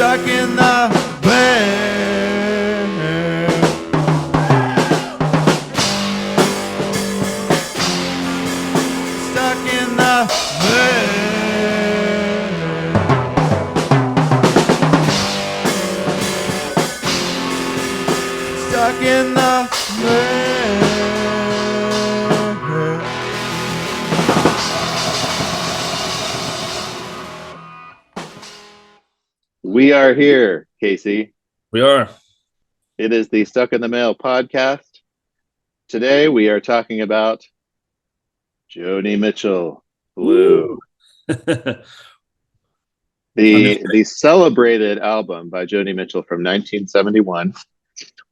stuck in the bed. Stuck in the bed. Stuck in the bed. We are here, Casey. We are. It is the Stuck in the Mail podcast. Today we are talking about Joni Mitchell, Blue. The celebrated album by Joni Mitchell from 1971.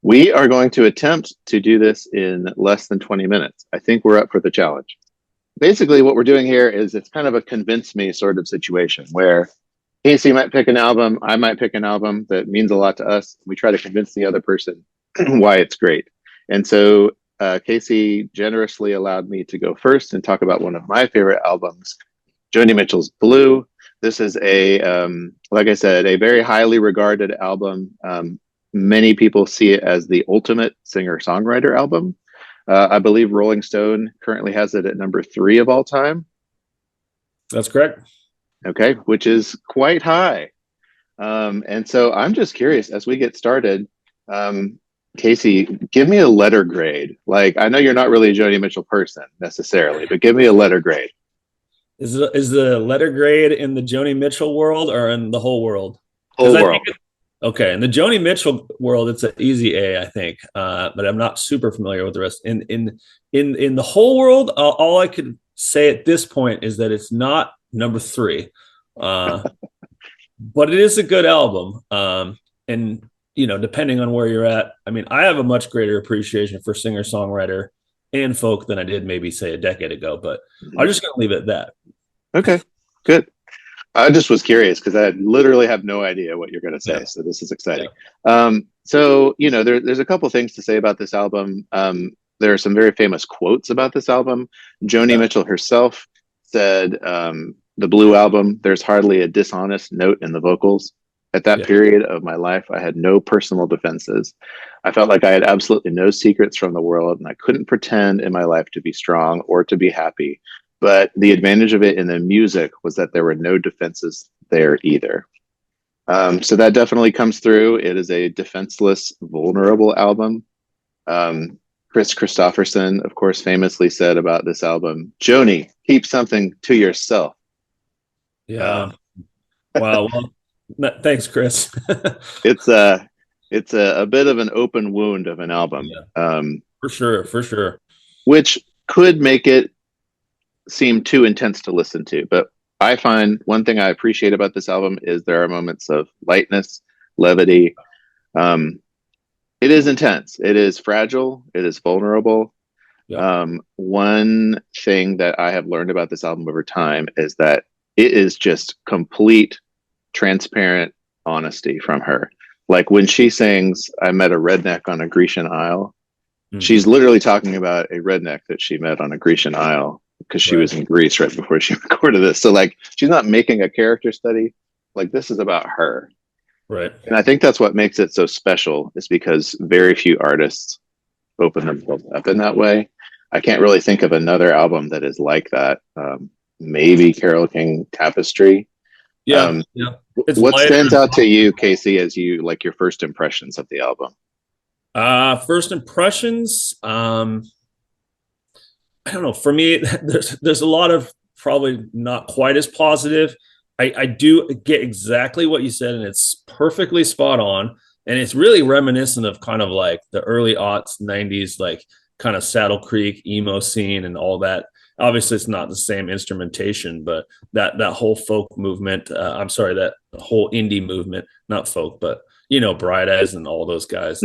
We are going to attempt to do this in less than 20 minutes. I think we're up for the challenge. Basically, what we're doing here is it's kind of a convince me sort of situation where Casey might pick an album, I might pick an album that means a lot to us. We try to convince the other person why it's great. And so Casey generously allowed me to go first and talk about one of my favorite albums, Joni Mitchell's Blue. This is like I said, a very highly regarded album. Many people see it as the ultimate singer-songwriter album. I believe Rolling Stone currently has it at number 3 of all time. That's correct. Okay, which is quite high. And so I'm just curious, as we get started, Casey, give me a letter grade. Like, I know you're not really a Joni Mitchell person necessarily, but give me a letter grade. Is the letter grade in the Joni Mitchell world or in the whole world? Whole world. Okay, in the Joni Mitchell world, it's an easy A, I think, but I'm not super familiar with the rest. In the whole world, all I could say at this point is that it's not number 3, but it is a good album. And depending on where you're at, I mean, I have a much greater appreciation for singer-songwriter and folk than I did maybe say a decade ago. But I'm just going to leave it at that. Okay, good. I just was curious because I literally have no idea what you're going to say. Yeah. So this is exciting. Yeah. So, there's a couple things to say about this album. There are some very famous quotes about this album. Joni Mitchell herself said, the Blue album, there's hardly a dishonest note in the vocals. At that period of my life, I had no personal defenses. I felt like I had absolutely no secrets from the world, and I couldn't pretend in my life to be strong or to be happy. But the advantage of it in the music was that there were no defenses there either. So that definitely comes through. It is a defenseless, vulnerable album. Chris Christopherson, of course, famously said about this album, Joni, keep something to yourself. Yeah. Wow. Well, thanks, Chris. It's a bit of an open wound of an album. Yeah. For sure. Which could make it seem too intense to listen to. But I find one thing I appreciate about this album is there are moments of lightness, levity. It is intense. It is fragile. It is vulnerable. Yeah. One thing that I have learned about this album over time is that it is just complete, transparent honesty from her. Like when she sings, I met a redneck on a Grecian Isle, she's literally talking about a redneck that she met on a Grecian Isle because she was in Greece right before she recorded this. So like, she's not making a character study. Like this is about her. Right. And I think that's what makes it so special is because very few artists open themselves up in that way. I can't really think of another album that is like that. Maybe Carole King Tapestry. Yeah. What stands out to you, Casey, as you like your first impressions of the album? First impressions, I don't know. For me, there's a lot of probably not quite as positive. I do get exactly what you said, and it's perfectly spot on. And it's really reminiscent of kind of like the early aughts, 90s, like kind of Saddle Creek emo scene and all that. Obviously, it's not the same instrumentation, but that whole folk movement, that whole indie movement, not folk, but, Bright Eyes and all those guys.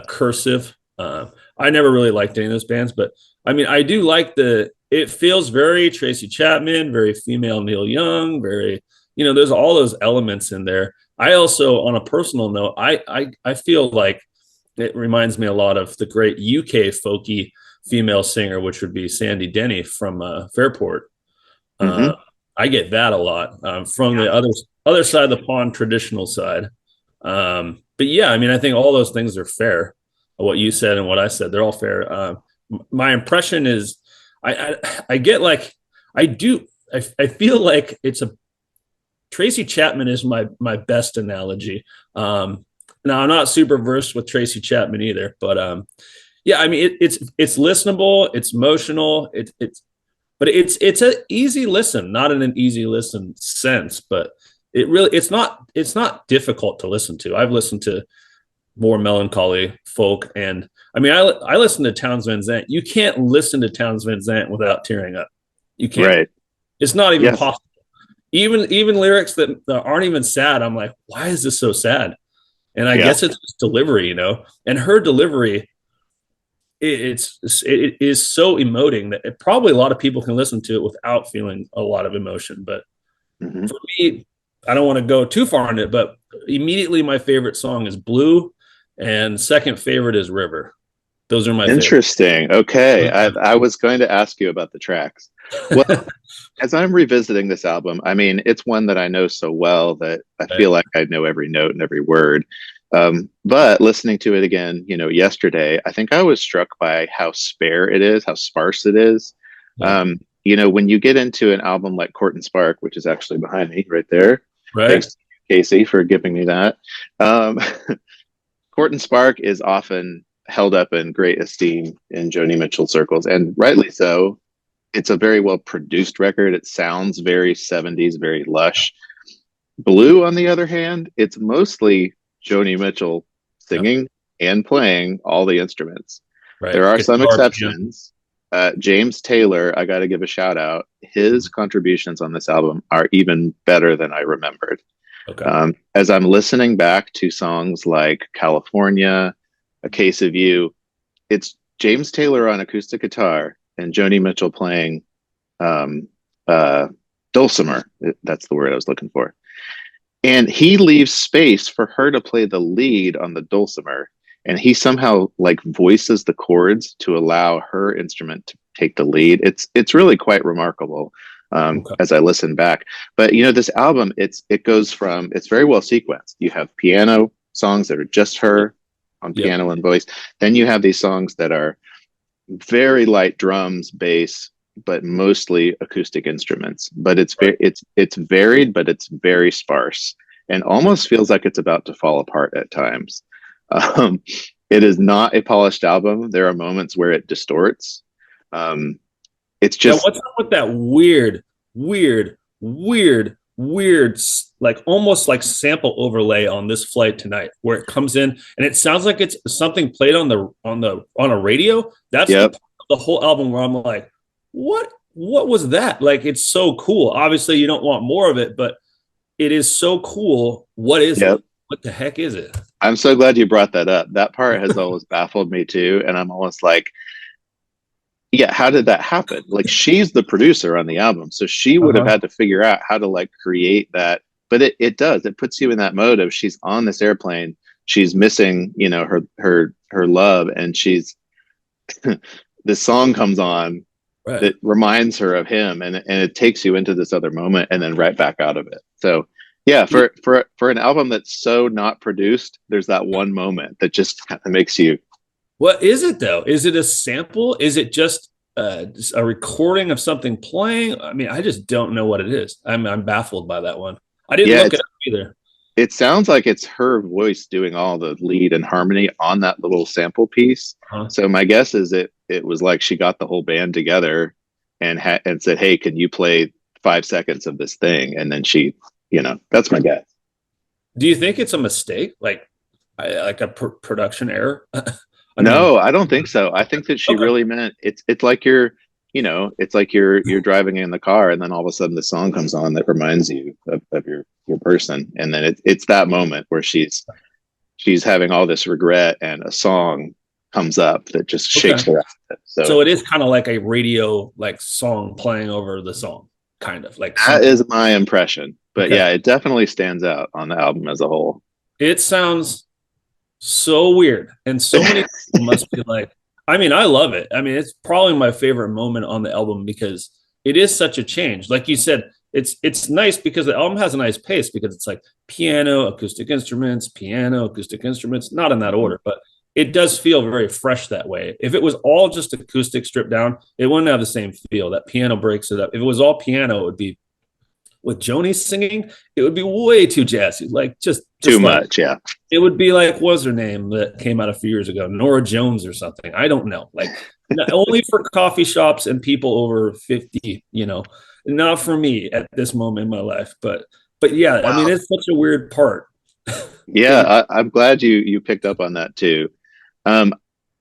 Cursive. I never really liked any of those bands, but I mean, I do like it feels very Tracy Chapman, very female Neil Young, very, there's all those elements in there. I also, on a personal note, I feel like it reminds me a lot of the great UK folky female singer, which would be Sandy Denny from Fairport. I get that a lot from the other side of the pond, traditional side. But yeah, I mean, I think all those things are fair. What you said and what I said, they're all fair. My impression is, I get like, I feel like it's a Tracy Chapman is my best analogy. Now I'm not super versed with Tracy Chapman either, but yeah, I mean it's listenable, it's emotional, but it's an easy listen, not in an easy listen sense, but it's not difficult to listen to. I've listened to more melancholy folk, and I mean I listen to Townes Van Zandt. You can't listen to Townes Van Zandt without tearing up. You can't. Right. It's not even Yes. possible. Even lyrics that aren't even sad, I'm like, why is this so sad? And I guess it's just delivery, you know. And her delivery, it is so emoting that probably a lot of people can listen to it without feeling a lot of emotion. But for me, I don't want to go too far on it, but immediately my favorite song is Blue, and second favorite is River. Those are my Interesting. Okay. I was going to ask you about the tracks. Well, as I'm revisiting this album, I mean, it's one that I know so well that I feel like I know every note and every word. But listening to it again, you know, yesterday, I think I was struck by how spare it is, how sparse it is. You know, when you get into an album like Court and Spark, which is actually behind me right there. Right. Thanks, Casey, for giving me that. Court and Spark is often held up in great esteem in Joni Mitchell circles, and rightly so. It's a very well produced record. It sounds very 70s, very lush. Blue, on the other hand, it's mostly Joni Mitchell singing and playing all the instruments. Right. There are some exceptions. James Taylor, I got to give a shout out. His contributions on this album are even better than I remembered. Okay. As I'm listening back to songs like California, A Case of You, it's James Taylor on acoustic guitar and Joni Mitchell playing dulcimer. That's the word I was looking for. And he leaves space for her to play the lead on the dulcimer. And he somehow like voices the chords to allow her instrument to take the lead. It's really quite remarkable as I listen back. But, you know, this album, it's very well sequenced. You have piano songs that are just her on piano and voice. Then you have these songs that are very light drums, bass, but mostly acoustic instruments. But it's varied, but it's very sparse and almost feels like it's about to fall apart at times. It is not a polished album. There are moments where it distorts. It's just what's up with that weird, like almost like sample overlay on This Flight Tonight, where it comes in and it sounds like it's something played on a radio. That's the whole album where I'm like, what was that? Like, it's so cool. Obviously you don't want more of it, but it is so cool. What is it? What the heck is it? I'm so glad you brought that up. That part has always baffled me too. And I'm almost like, yeah, how did that happen? Like, she's the producer on the album, so she would have had to figure out how to like create that. But it does. It puts you in that mode of she's on this airplane, she's missing, you know, her love, and she's this song comes on that reminds her of him, and it takes you into this other moment and then right back out of it. So yeah, for an album that's so not produced, there's that one moment that just kind of makes you. What is it though? Is it a sample? Is it just a recording of something playing? I mean, I just don't know what it is. I'm baffled by that one. I didn't look it up either. It sounds like it's her voice doing all the lead and harmony on that little sample piece. So my guess is it was like she got the whole band together and said, "Hey, can you play 5 seconds of this thing?" And then she, you know, that's my guess. Do you think it's a mistake, like a production error? No, I don't think so. I think that she really meant it's like you're driving in the car and then all of a sudden the song comes on that reminds you of your person. And then it's that moment where she's having all this regret and a song comes up that just shakes her out. So it is kind of like a radio like song playing over the song, kind of like that is my impression. But yeah, it definitely stands out on the album as a whole. It sounds so weird, and so many people must be like, I mean, I love it. I mean, it's probably my favorite moment on the album because it is such a change. Like you said, it's nice because the album has a nice pace because it's like piano, acoustic instruments, piano, acoustic instruments, not in that order, but it does feel very fresh that way. If it was all just acoustic stripped down, it wouldn't have the same feel. That piano breaks it up. If it was all piano, it would be, with Joni singing, it would be way too jazzy, like just Too like, much, yeah. it would be like, what was her name that came out a few years ago, Nora Jones or something? I don't know. Like only for coffee shops and people over 50, not for me at this moment in my life. But yeah, wow. I mean, it's such a weird part. Yeah, I'm glad you picked up on that too.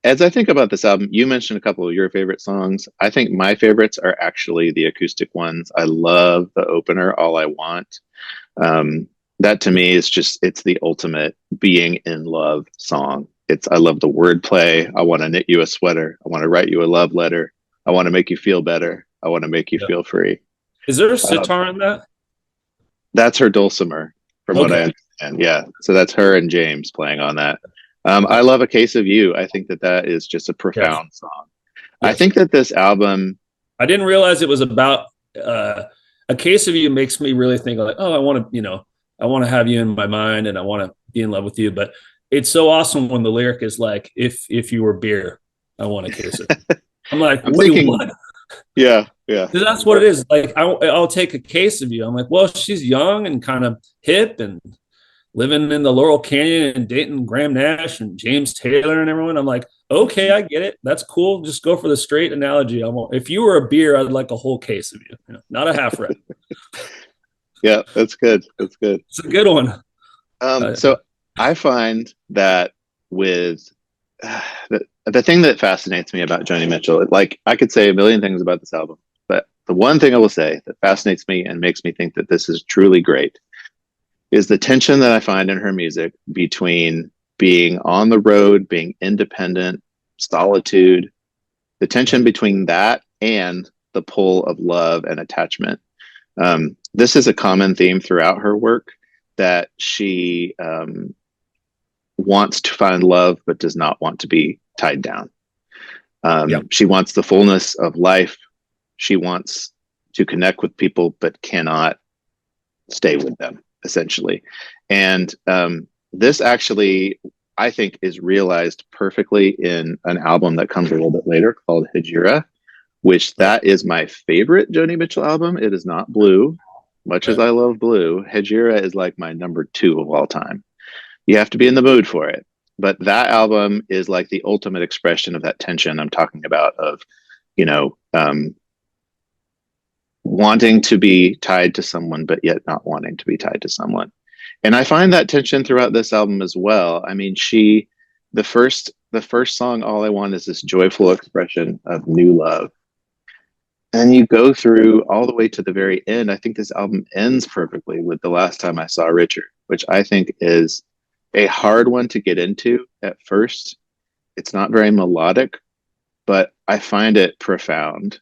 As I think about this album, you mentioned a couple of your favorite songs. I think my favorites are actually the acoustic ones. I love the opener, All I Want. That to me is it's the ultimate being in love song. I love the wordplay. I want to knit you a sweater. I want to write you a love letter. I want to make you feel better. I want to make you feel free. Is there a sitar in that? That's her dulcimer, from what I understand. Yeah. So that's her and James playing on that. I love A Case of You. I think that is just a profound song. Yes. I think that this album, I didn't realize it was about A Case of You makes me really think like, oh, I want to have you in my mind and I want to be in love with you. But it's so awesome when the lyric is like, if you were beer, I want a case of you. I'm like, what? Yeah. That's what it is. Like, I'll take a case of you. I'm like, well, she's young and kind of hip and living in the Laurel Canyon and dating Graham Nash and James Taylor and everyone. I'm like, okay, I get it. That's cool. Just go for the straight analogy. If you were a beer, I'd like a whole case of you, not a half red. Yeah, that's good. That's good. It's a good one. So I find that with the thing that fascinates me about Joni Mitchell, like I could say a million things about this album, but the one thing I will say that fascinates me and makes me think that this is truly great is the tension that I find in her music between being on the road, being independent, solitude, the tension between that and the pull of love and attachment. This is a common theme throughout her work, that she wants to find love, but does not want to be tied down. She wants the fullness of life. She wants to connect with people, but cannot stay with them, essentially. And this actually, I think, is realized perfectly in an album that comes a little bit later called Hejira, which that is my favorite Joni Mitchell album. It is not Blue. Much as I love Blue, Hejira is like my number 2 of all time. You have to be in the mood for it. But that album is like the ultimate expression of that tension I'm talking about of, wanting to be tied to someone, but yet not wanting to be tied to someone. And I find that tension throughout this album as well. I mean, the first song, All I Want, is this joyful expression of new love. And you go through all the way to the very end. I think this album ends perfectly with The Last Time I Saw Richard, which I think is a hard one to get into at first. It's not very melodic, but I find it profound.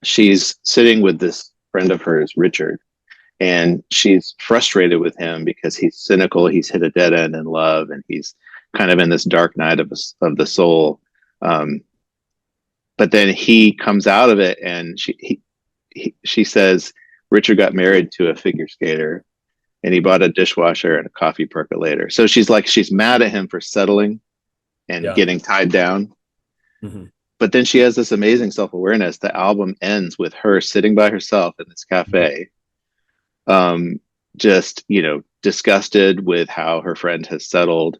She's sitting with this friend of hers, Richard, and she's frustrated with him because he's cynical. He's hit a dead end in love, and he's kind of in this dark night of the soul. But then he comes out of it, and she says Richard got married to a figure skater, and he bought a dishwasher and a coffee percolator. So she's mad at him for settling and getting tied down. Mm-hmm. But then she has this amazing self-awareness. The album ends with her sitting by herself in this cafe, just, disgusted with how her friend has settled.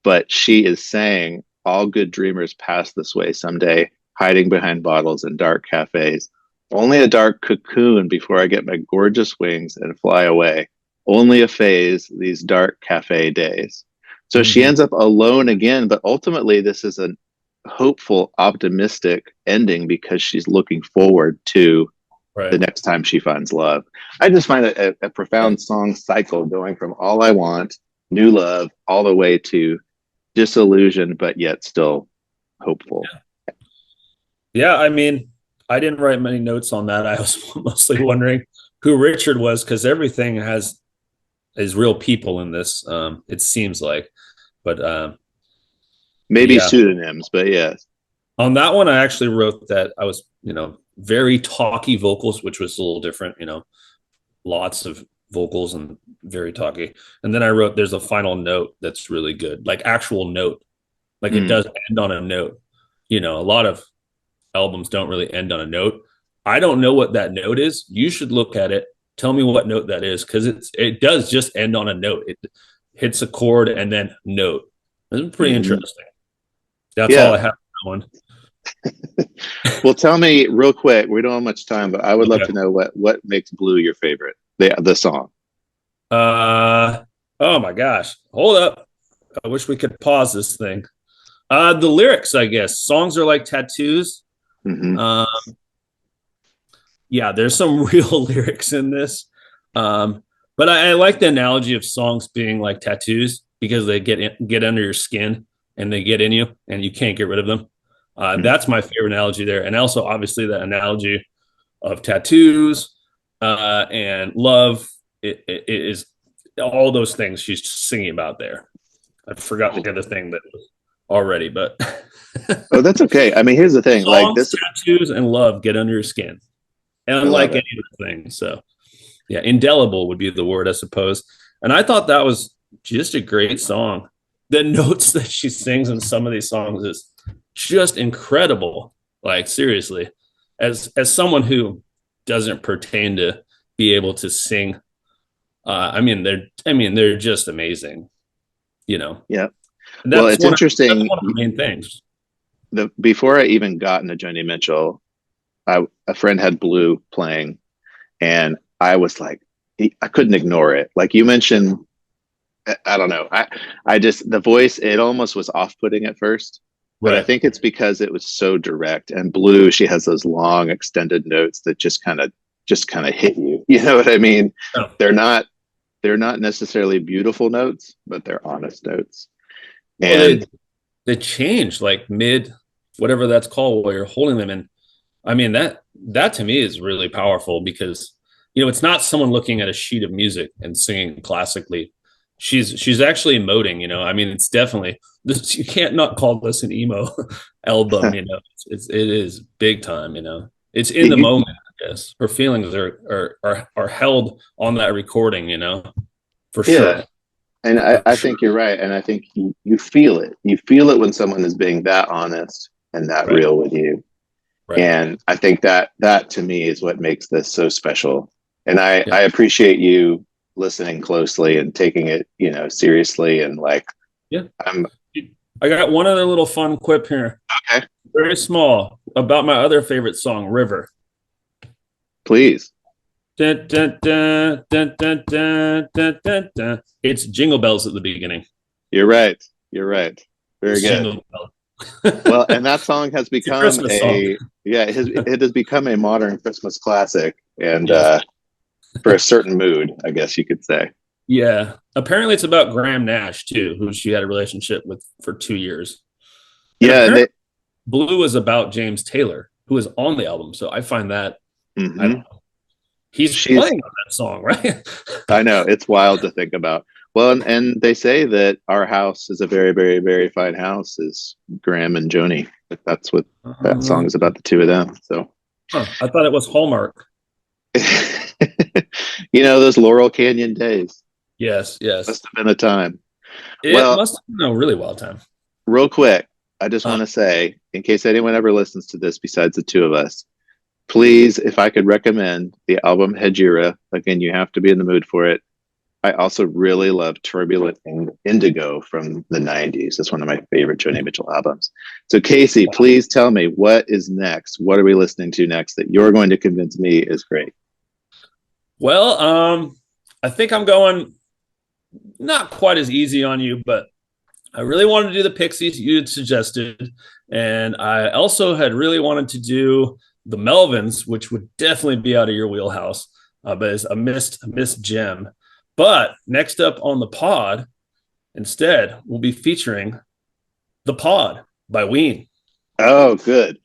But she is saying, all good dreamers pass this way someday, hiding behind bottles in dark cafes. Only a dark cocoon before I get my gorgeous wings and fly away. Only a phase, these dark cafe days. So she ends up alone again, but ultimately this is a hopeful, optimistic ending because she's looking forward to the next time she finds love. I just find it a profound song cycle going from All I Want, new love, all the way to disillusioned, but yet still hopeful. Yeah, I mean, I didn't write many notes on that. I was mostly wondering who Richard was, because everything is real people in this. It seems like, but maybe pseudonyms, but yes. On that one, I actually wrote that I was, very talky vocals, which was a little different, lots of vocals and very talky. And then I wrote, there's a final note that's really good, like actual note, like it does end on a note. A lot of albums don't really end on a note. I don't know what that note is. You should look at it. Tell me what note that is, because it does just end on a note. It hits a chord and then note. It's pretty interesting. That's all I have for that one. Well, tell me real quick. We don't have much time, but I would love to know what makes Blue your favorite. The song. Oh my gosh. Hold up. I wish we could pause this thing. The lyrics, I guess. Songs are like tattoos. Yeah, there's some real lyrics in this. But I like the analogy of songs being like tattoos because they get under your skin and they get in you and you can't get rid of them. That's my favorite analogy there. And also, obviously, the analogy of tattoos and love it is all those things she's singing about there. I forgot the other thing that was already, but oh, that's okay. I mean, here's the thing: songs, like this, tattoos and love get under your skin, and unlike any other thing. So, yeah, indelible would be the word, I suppose. And I thought that was just a great song. The notes that she sings in some of these songs is just incredible. Like seriously, as someone who doesn't pertain to be able to sing, they're just amazing. Yeah. That's well, it's interesting. That's one of the main things. Before I even got into Joni Mitchell, a friend had Blue playing, and I was like, I couldn't ignore it. Like you mentioned, I don't know. I just, the voice, it almost was off-putting at first, but I think it's because it was so direct. And Blue, she has those long extended notes that just kind of hit you. You know what I mean? Oh. They're not necessarily beautiful notes, but they're honest notes. And they change like mid, whatever that's called, while you're holding them. And I mean, that to me is really powerful because, it's not someone looking at a sheet of music and singing classically. She's actually emoting, I mean, it's definitely this. You can't not call this an emo album, it is big time, it's in the moment, I guess. Her feelings are held on that recording, for sure. And I think you're right. And I think you feel it. You feel it when someone is being that honest and that real with you. Right. And I think that to me is what makes this so special. And I appreciate you listening closely and taking it, seriously. And like, I got one other little fun quip here. Okay. Very small about my other favorite song, River. Please. Dun, dun, dun, dun, dun, dun, dun, dun, dun. It's Jingle Bells at the beginning. You're right. Very good. Well, and that song has become it has become a modern Christmas classic, and for a certain mood, I guess you could say. Yeah. Apparently it's about Graham Nash too, who she had a relationship with for 2 years. And Blue was about James Taylor, who was on the album. So I find that I don't know. She's playing on that song, right? I know. It's wild to think about. Well, and they say that Our House is a very, very, very fine house is Graham and Joni. That's what that song is about, the two of them. So I thought it was Hallmark. Those Laurel Canyon days. Yes. Must have been a time. It must have been a really wild time. Real quick, I just want to say, in case anyone ever listens to this besides the two of us, please, if I could recommend the album Hejira, again, you have to be in the mood for it. I also really love Turbulent Indigo from the 90s. It's one of my favorite Joni Mitchell albums. So Casey, please tell me what is next. What are we listening to next that you're going to convince me is great? Well, I think I'm going not quite as easy on you, but I really wanted to do the Pixies you had suggested. And I also had really wanted to do the Melvins, which would definitely be out of your wheelhouse, but it's a missed gem. But next up on the pod, instead, we'll be featuring The Pod by Ween. Oh, good.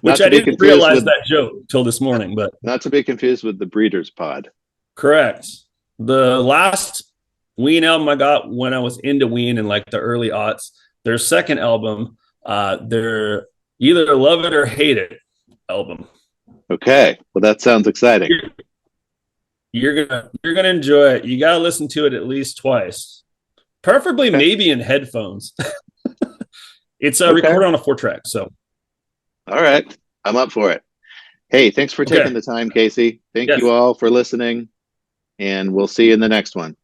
Which I didn't realize that joke till this morning, but not to be confused with the Breeders' Pod. Correct. The last Ween album I got when I was into Ween in like the early aughts, their second album, their either love it or hate it album. Okay, well that sounds exciting. You're gonna enjoy it. You gotta listen to it at least twice, preferably Okay. maybe in headphones. It's Okay. recorded on a 4-track, so All right, I'm up for it. Hey, thanks for taking Okay. the time, Casey. Thank Yes. you all for listening, and we'll see you in the next one.